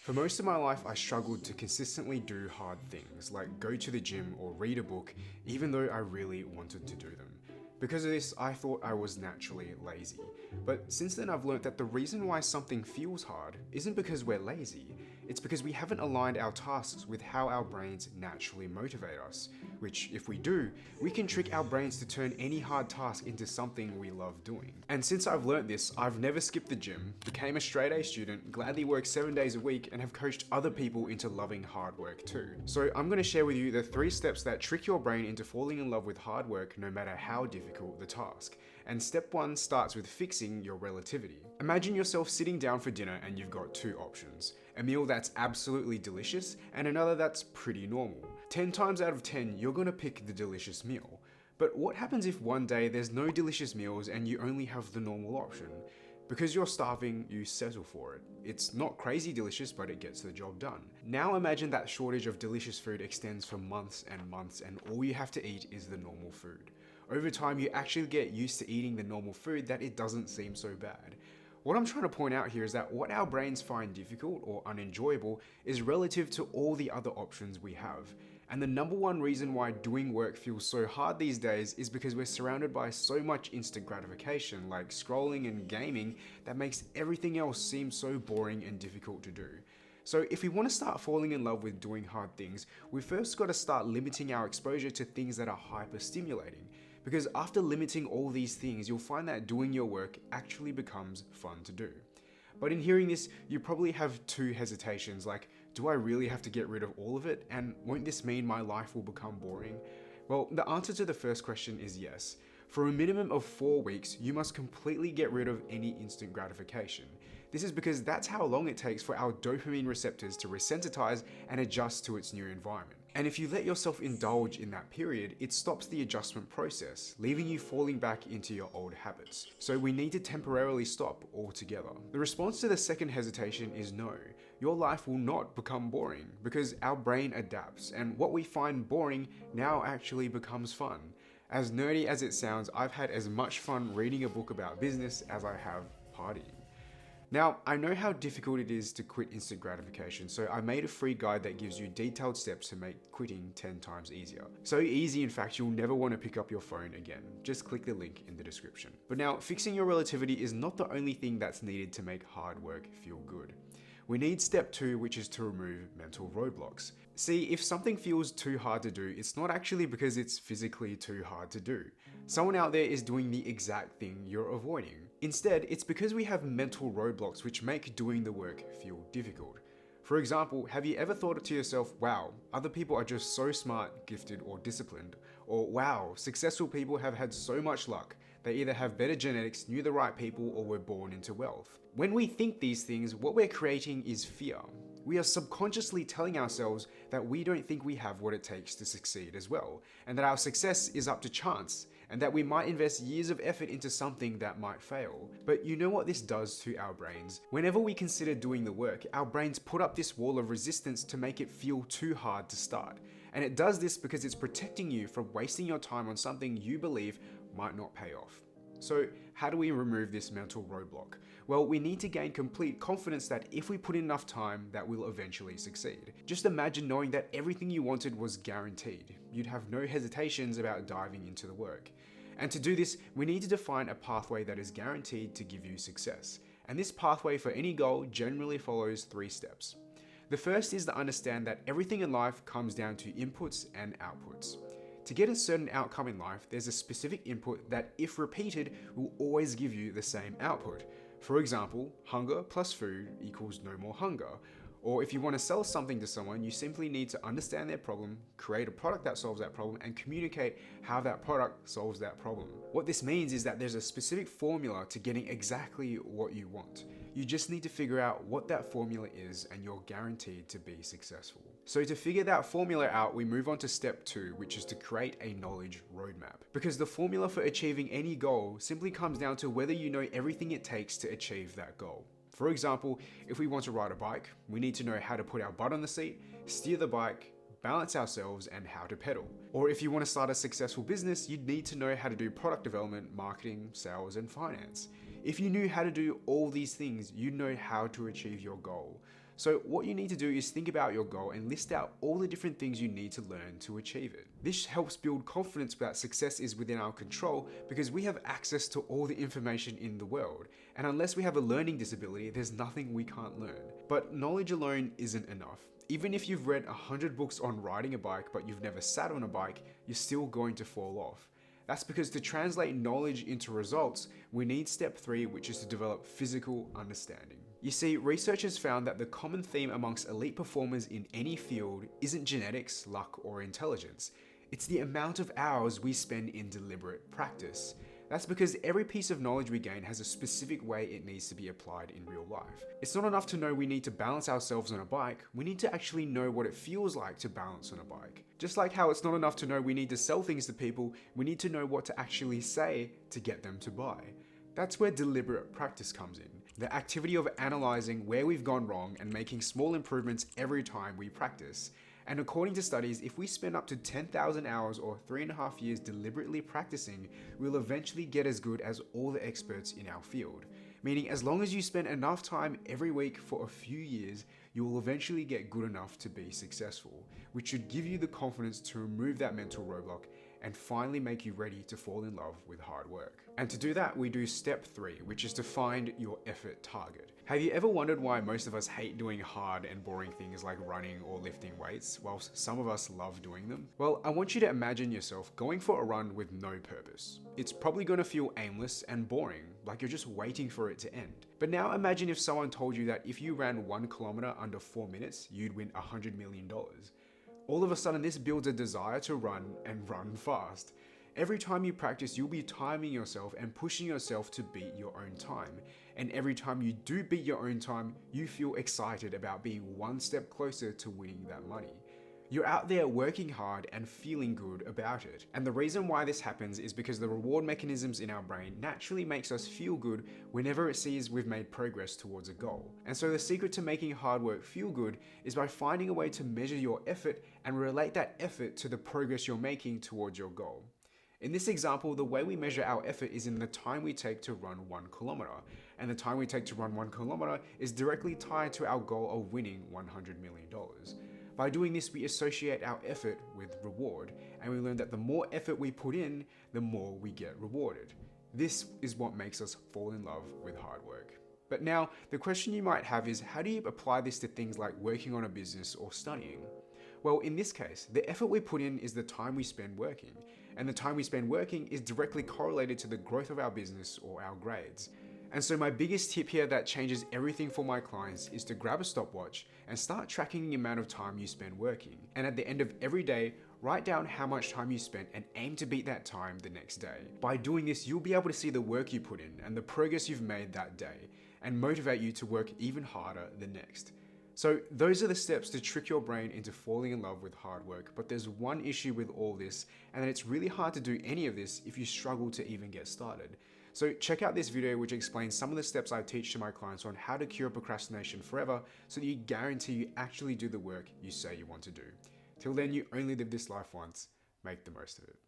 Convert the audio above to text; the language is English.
For most of my life, I struggled to consistently do hard things, like go to the gym or read a book, even though I really wanted to do them. Because of this, I thought I was naturally lazy. But since then, I've learnt that the reason why something feels hard isn't because we're lazy, it's because we haven't aligned our tasks with how our brains naturally motivate us. Which, if we do, we can trick our brains to turn any hard task into something we love doing. And since I've learnt this, I've never skipped the gym, became a straight A student, gladly worked 7 days a week, and have coached other people into loving hard work too. So I'm going to share with you the 3 steps that trick your brain into falling in love with hard work no matter how difficult the task. And step 1 starts with fixing your relativity. Imagine yourself sitting down for dinner and you've got 2 options. A meal that's absolutely delicious and another that's pretty normal. 10 times out of 10, you're gonna pick the delicious meal. But what happens if one day there's no delicious meals and you only have the normal option? Because you're starving, you settle for it. It's not crazy delicious, but it gets the job done. Now imagine that shortage of delicious food extends for months and all you have to eat is the normal food. Over time, you actually get used to eating the normal food that it doesn't seem so bad. What I'm trying to point out here is that what our brains find difficult or unenjoyable is relative to all the other options we have. And the number one reason why doing work feels so hard these days is because we're surrounded by so much instant gratification, like scrolling and gaming, that makes everything else seem so boring and difficult to do. So if we want to start falling in love with doing hard things, we first got to start limiting our exposure to things that are hyper stimulating. Because after limiting all these things, you'll find that doing your work actually becomes fun to do. But in hearing this, you probably have 2 hesitations, like, do I really have to get rid of all of it? And won't this mean my life will become boring? Well, the answer to the first question is yes. For a minimum of 4 weeks, you must completely get rid of any instant gratification. This is because that's how long it takes for our dopamine receptors to resensitize and adjust to its new environment. And if you let yourself indulge in that period, it stops the adjustment process, leaving you falling back into your old habits. So we need to temporarily stop altogether. The response to the second hesitation is no. Your life will not become boring because our brain adapts, and what we find boring now actually becomes fun. As nerdy as it sounds, I've had as much fun reading a book about business as I have partying. Now, I know how difficult it is to quit instant gratification, so I made a free guide that gives you detailed steps to make quitting 10 times easier. So easy, in fact, you'll never want to pick up your phone again. Just click the link in the description. But now, fixing your relativity is not the only thing that's needed to make hard work feel good. We need step 2, which is to remove mental roadblocks. See, if something feels too hard to do, it's not actually because it's physically too hard to do. Someone out there is doing the exact thing you're avoiding. Instead, it's because we have mental roadblocks which make doing the work feel difficult. For example, have you ever thought to yourself, wow, other people are just so smart, gifted, or disciplined? Or wow, successful people have had so much luck. They either have better genetics, knew the right people, or were born into wealth. When we think these things, what we're creating is fear. We are subconsciously telling ourselves that we don't think we have what it takes to succeed as well, and that our success is up to chance, and that we might invest years of effort into something that might fail. But you know what this does to our brains? Whenever we consider doing the work, our brains put up this wall of resistance to make it feel too hard to start. And it does this because it's protecting you from wasting your time on something you believe might not pay off. So how do we remove this mental roadblock? Well, we need to gain complete confidence that if we put in enough time, that we'll eventually succeed. Just imagine knowing that everything you wanted was guaranteed. You'd have no hesitations about diving into the work. And to do this, we need to define a pathway that is guaranteed to give you success. And this pathway for any goal generally follows 3 steps. The first is to understand that everything in life comes down to inputs and outputs. To get a certain outcome in life, there's a specific input that, if repeated, will always give you the same output. For example, hunger plus food equals no more hunger. Or if you want to sell something to someone, you simply need to understand their problem, create a product that solves that problem, and communicate how that product solves that problem. What this means is that there's a specific formula to getting exactly what you want. You just need to figure out what that formula is, and you're guaranteed to be successful. So to figure that formula out, we move on to step 2, which is to create a knowledge roadmap. Because the formula for achieving any goal simply comes down to whether you know everything it takes to achieve that goal. For example, if we want to ride a bike, we need to know how to put our butt on the seat, steer the bike, balance ourselves, and how to pedal. Or if you want to start a successful business, you'd need to know how to do product development, marketing, sales, and finance. If you knew how to do all these things, you'd know how to achieve your goal. So what you need to do is think about your goal and list out all the different things you need to learn to achieve it. This helps build confidence that success is within our control because we have access to all the information in the world. And unless we have a learning disability, there's nothing we can't learn. But knowledge alone isn't enough. Even if you've read 100 books on riding a bike but you've never sat on a bike, you're still going to fall off. That's because to translate knowledge into results, we need step 3, which is to develop physical understanding. You see, researchers found that the common theme amongst elite performers in any field isn't genetics, luck, or intelligence. It's the amount of hours we spend in deliberate practice. That's because every piece of knowledge we gain has a specific way it needs to be applied in real life. It's not enough to know we need to balance ourselves on a bike, we need to actually know what it feels like to balance on a bike. Just like how it's not enough to know we need to sell things to people, we need to know what to actually say to get them to buy. That's where deliberate practice comes in. The activity of analyzing where we've gone wrong and making small improvements every time we practice. And according to studies, if we spend up to 10,000 hours or 3.5 years deliberately practicing, we'll eventually get as good as all the experts in our field. Meaning, as long as you spend enough time every week for a few years, you will eventually get good enough to be successful, which should give you the confidence to remove that mental roadblock and finally make you ready to fall in love with hard work. And to do that, we do step 3, which is to find your effort target. Have you ever wondered why most of us hate doing hard and boring things like running or lifting weights, whilst some of us love doing them? Well, I want you to imagine yourself going for a run with no purpose. It's probably going to feel aimless and boring, like you're just waiting for it to end. But now imagine if someone told you that if you ran 1 kilometer under 4 minutes, you'd win $100 million. All of a sudden, this builds a desire to run and run fast. Every time you practice, you'll be timing yourself and pushing yourself to beat your own time. And every time you do beat your own time, you feel excited about being one step closer to winning that money. You're out there working hard and feeling good about it. And the reason why this happens is because the reward mechanisms in our brain naturally makes us feel good whenever it sees we've made progress towards a goal. And so the secret to making hard work feel good is by finding a way to measure your effort and relate that effort to the progress you're making towards your goal. In this example, the way we measure our effort is in the time we take to run 1 kilometer. And the time we take to run 1 kilometer is directly tied to our goal of winning $100 million. By doing this, we associate our effort with reward, and we learn that the more effort we put in, the more we get rewarded. This is what makes us fall in love with hard work. But now, the question you might have is, how do you apply this to things like working on a business or studying? Well, in this case, the effort we put in is the time we spend working, and the time we spend working is directly correlated to the growth of our business or our grades. And so my biggest tip here that changes everything for my clients is to grab a stopwatch and start tracking the amount of time you spend working. And at the end of every day, write down how much time you spent and aim to beat that time the next day. By doing this, you'll be able to see the work you put in and the progress you've made that day, and motivate you to work even harder the next. So those are the steps to trick your brain into falling in love with hard work. But there's one issue with all this, and that it's really hard to do any of this if you struggle to even get started. So check out this video which explains some of the steps I teach to my clients on how to cure procrastination forever so that you guarantee you actually do the work you say you want to do. Till then, you only live this life once. Make the most of it.